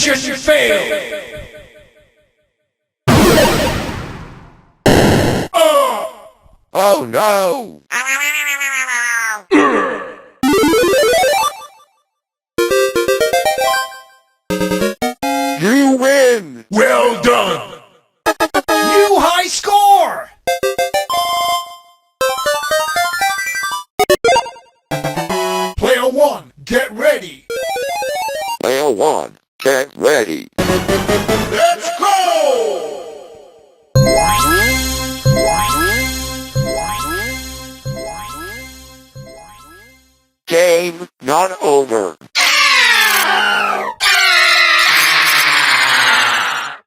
Mission failed! Oh no! You win! Well done! New high score! Player 1, get ready! Player 1, get ready. Let's go! Game not over.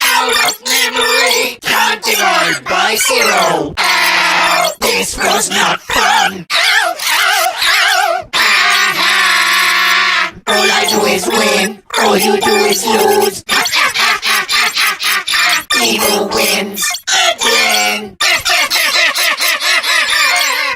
Out of memory, can't divide by 0. Ow! This was not fun. Ow! Ow! Ow! Ah! All I do is win. All you do is lose. Evil wins again.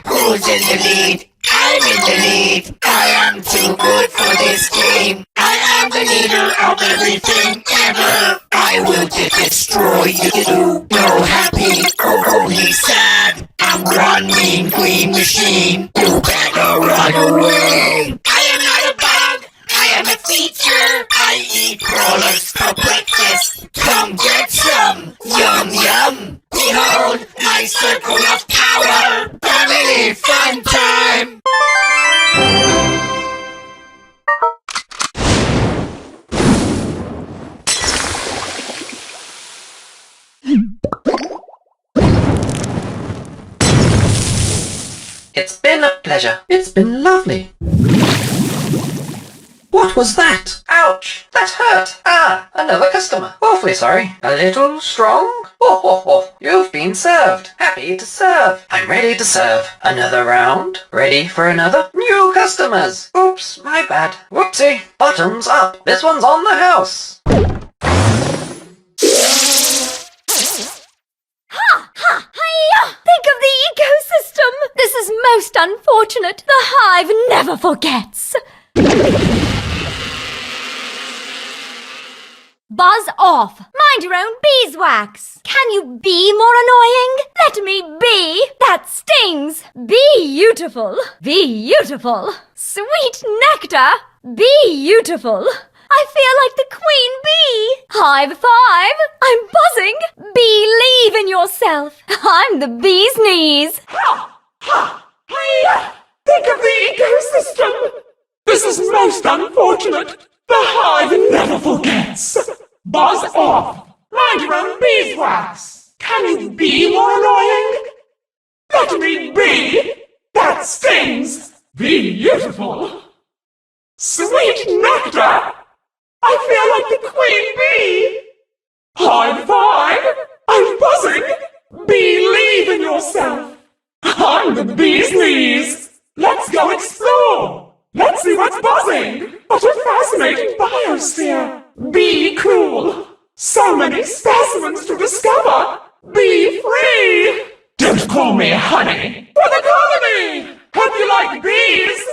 Who's in the lead? I'm in the lead. I am too good for this game. I am the leader of everything ever. I will destroy you. No happy, only sad. I'm one mean green machine. You better run away. I am not a bug. I am a feature. I eat crawlers for breakfast. Come get some. Yum yum. Behold my circle of power. Family fun time. It's been a pleasure. It's been lovely. What was that? Ouch! That hurt! Ah, another customer. Awfully sorry. A little strong? Oh, you've been served. Happy to serve. I'm ready to serve. Another round. Ready for another? New customers. Oops, my bad. Whoopsie. Bottoms up. This one's on the house. Think of the ecosystem! This is most unfortunate. The hive never forgets. Buzz off! Mind your own beeswax! Can you be more annoying? Let me be! That stings! Beautiful! Beautiful! Sweet nectar! Beautiful! I feel like the queen bee! Hive 5! I'm buzzing! Believe in yourself! I'm the bee's knees! Think of the ecosystem! This is most unfortunate! The hive never forgets! Buzz off! Mind your own beeswax! Can you be more annoying? Let me be! That stings! Beautiful! Sweet nectar! I feel like the queen bee! Hive 5! I'm buzzing! Believe in yourself! I'm the bee's knees! Let's go explore! Let's see what's buzzing! What a fascinating biosphere! Be cool! So many specimens to discover! Be free! Don't call me honey! For the colony! Hope you like bees!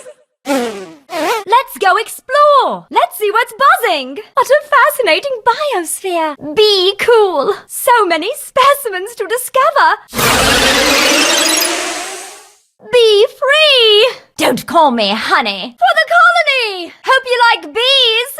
Let's go explore! Let's see what's buzzing! What a fascinating biosphere! Be cool! So many specimens to discover! Be free! Don't call me honey! For the colony! Hope you like bees!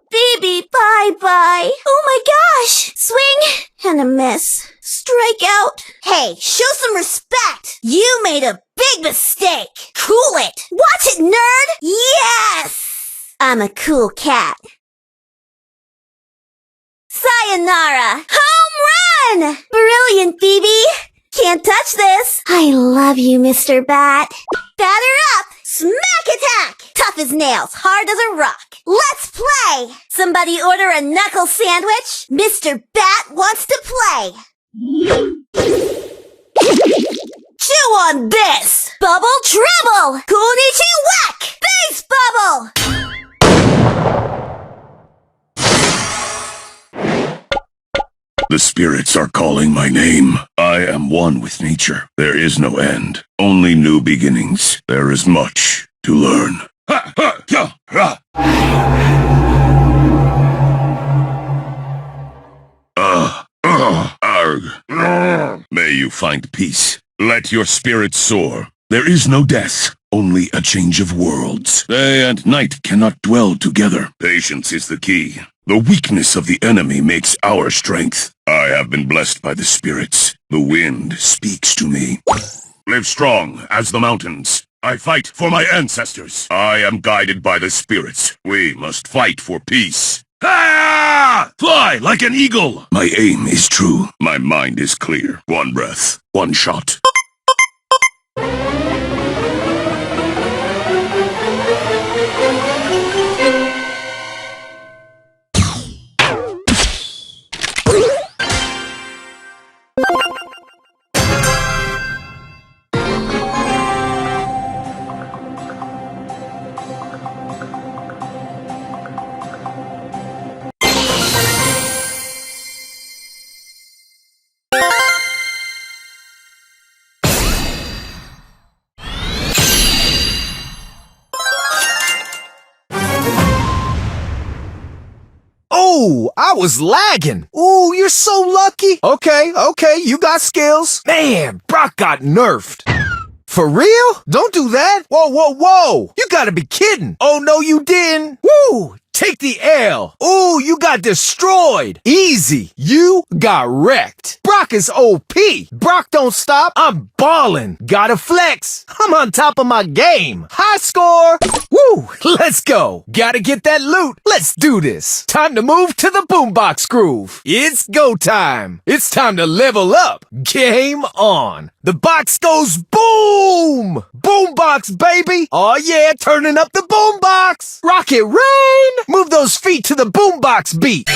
Phoebe, bye-bye. Oh my gosh! Swing and a miss. Strike out. Hey, show some respect. You made a big mistake. Cool it. Watch it, nerd. Yes! I'm a cool cat. Sayonara. Home run! Brilliant, Phoebe. Can't touch this. I love you, Mr. Bat. Batter up. Smack attack! Tough as nails, hard as a rock. Let's play! Somebody order a knuckle sandwich? Mr. Bat wants to play. Chew on this! Bubble trouble! Kunichi whack! Base bubble! The spirits are calling my name. I am one with nature. There is no end, only new beginnings. There is much to learn. Ha, ha, ya, ha. Arg. May you find peace. Let your spirit soar. There is no death, only a change of worlds. Day and night cannot dwell together. Patience is the key. The weakness of the enemy makes our strength. I have been blessed by the spirits. The wind speaks to me. Live strong as the mountains. I fight for my ancestors. I am guided by the spirits. We must fight for peace. Ah! Fly like an eagle! My aim is true. My mind is clear. One breath, one shot. Ooh, I was lagging. Ooh, you're so lucky. Okay, you got skills. Man, Brock got nerfed. For real? Don't do that. Whoa. You gotta be kidding. Oh, no, you didn't. Woo! Take the L. Ooh, you got destroyed. Easy. You got wrecked. Brock is OP. Brock don't stop. I'm ballin'. Gotta flex. I'm on top of my game. High score. Woo! Let's go. Gotta get that loot. Let's do this. Time to move to the boombox groove. It's go time. It's time to level up. Game on. The box goes boom! Boombox, baby! Oh yeah, turning up the boombox! Rocket rain! Move those feet to the boombox beat!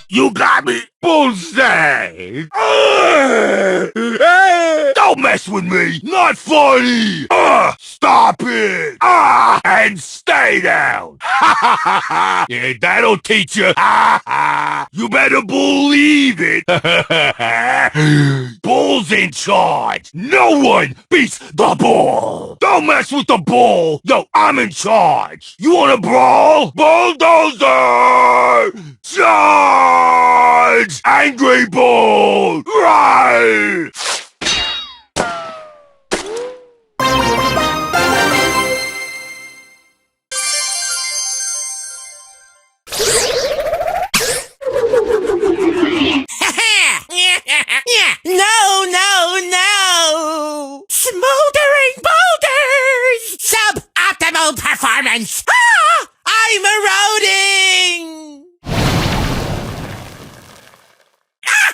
You got me. Bullseye. Hey, don't mess with me. Not funny. Stop it. And stay down. Yeah, that'll teach you. You better believe it. Bull's in charge. No one beats the bull. Don't mess with the bull. Yo, I'm in charge. You want to brawl? Bulldozer! Charge! Angry Bull! Right! No! Smoldering boulders! Suboptimal performance! I'm eroding!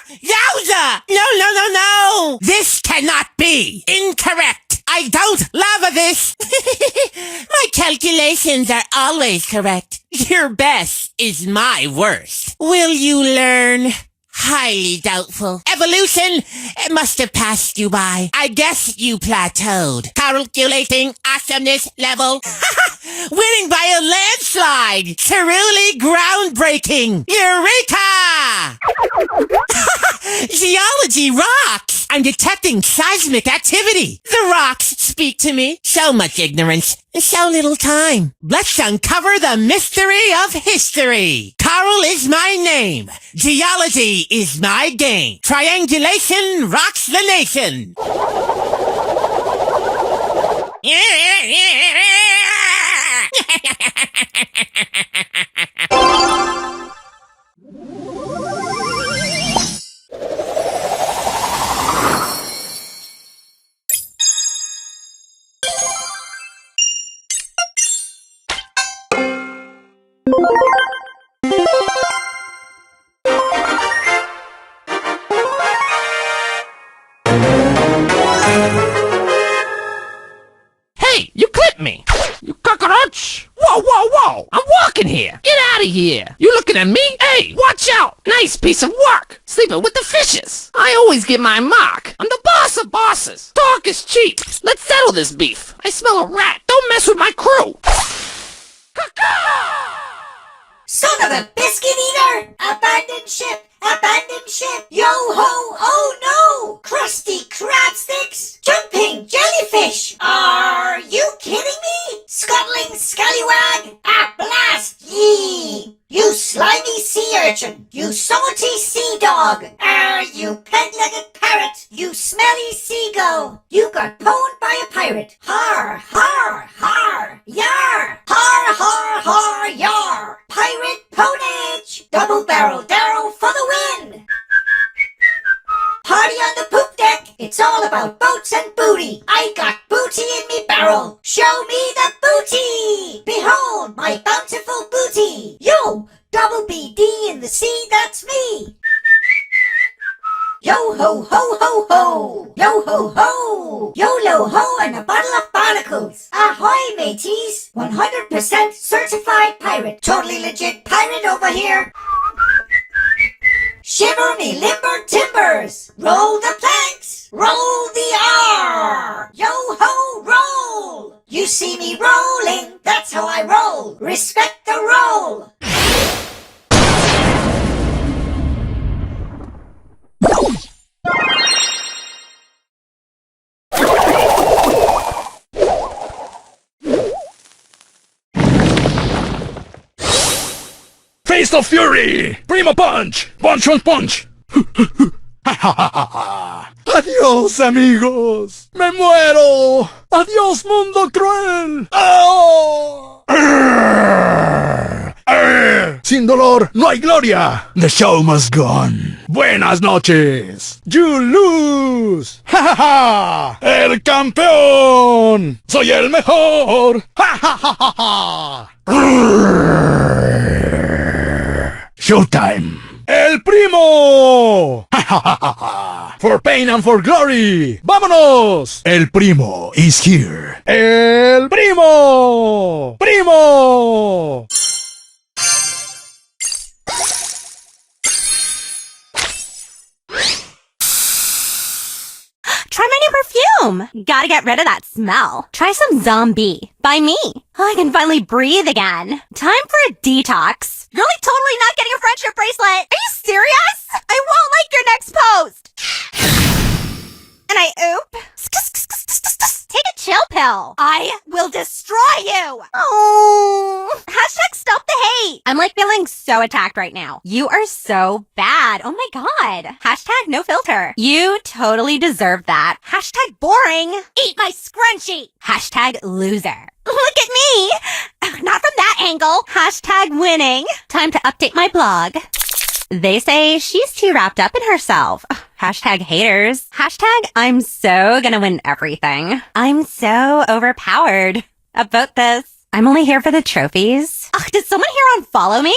Yowza! No! This cannot be! Incorrect! I don't love this! My calculations are always correct. Your best is my worst. Will you learn? Highly doubtful. Evolution must have passed you by. I guess you plateaued. Calculating awesomeness level. Winning by a landslide. Truly groundbreaking. Eureka! Geology rocks. I'm detecting seismic activity. The rocks speak to me. So much ignorance. So little time. Let's uncover the mystery of history. Carl is my name. Geology is my game. Triangulation rocks the nation. Hey, you clipped me! You cockroach! Whoa! I'm walking here! Get out of here! You looking at me? Hey, watch out! Nice piece of work! Sleeping with the fishes! I always get my mark! I'm the boss of bosses! Talk is cheap! Let's settle this beef! I smell a rat! Don't mess with my crew! Son of a biscuit eater! Abandoned ship! Abandoned ship! Yo ho! Oh no! dog. You peg-legged parrot. You smelly seagull. You got pwned by a pirate. Har, har, har, yar. Har, har, har, yar. Pirate ponage. Double barrel Darrow for the win. Party on the poop deck. It's all about boats and booty. I got booty in me barrel. Show me the booty. Behold my bountiful booty. Yo, double BD in the sea, that's me. Yo ho ho ho ho. Yo ho ho. YOLO ho and a bottle of barnacles. Ahoy mateys. 100% certified pirate. Totally legit pirate over here. Shiver me limber timbers. Roll the planks. Roll the R. Yo ho roll. You see me rolling. That's how I roll. Respect the roll. Face of Fury! Primo Punch! Punch on punch! ¡Adiós, amigos! ¡Me muero! ¡Adiós, mundo cruel! ¡Oh! Sin dolor no hay gloria. The show must go on. Buenas noches. You lose. ¡Ja, ja, ja! ¡El campeón! ¡Soy el mejor! ¡Ja, ja, ja, ja, ja! Showtime. ¡El primo! ¡Ja, ja, ja, ja, ja! For pain and for glory. ¡Vámonos! El primo is here. ¡El primo! ¡Primo! Try my new perfume. Gotta get rid of that smell. Try some Zombie by me. I can finally breathe again. Time for a detox. You're like totally not getting a friendship bracelet. Are you serious? I won't like your next post. And I oop. Take a chill pill. I will destroy you. Oh. Hashtag stop the hate. I'm like feeling so attacked right now. You are so bad. Oh my god. Hashtag no filter. You totally deserve that. Hashtag boring. Eat my scrunchie. Hashtag loser. Look at me. Not from that angle. Hashtag winning. Time to update my blog. They say she's too wrapped up in herself. Hashtag haters. Hashtag I'm so gonna win everything. I'm so overpowered. About this. I'm only here for the trophies. Ugh, did someone here unfollow me?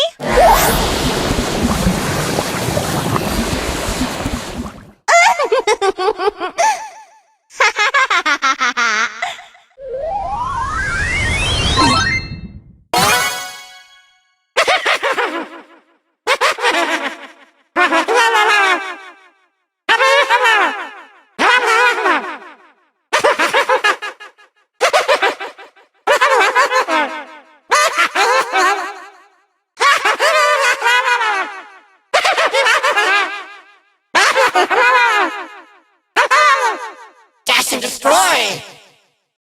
Dash and destroy.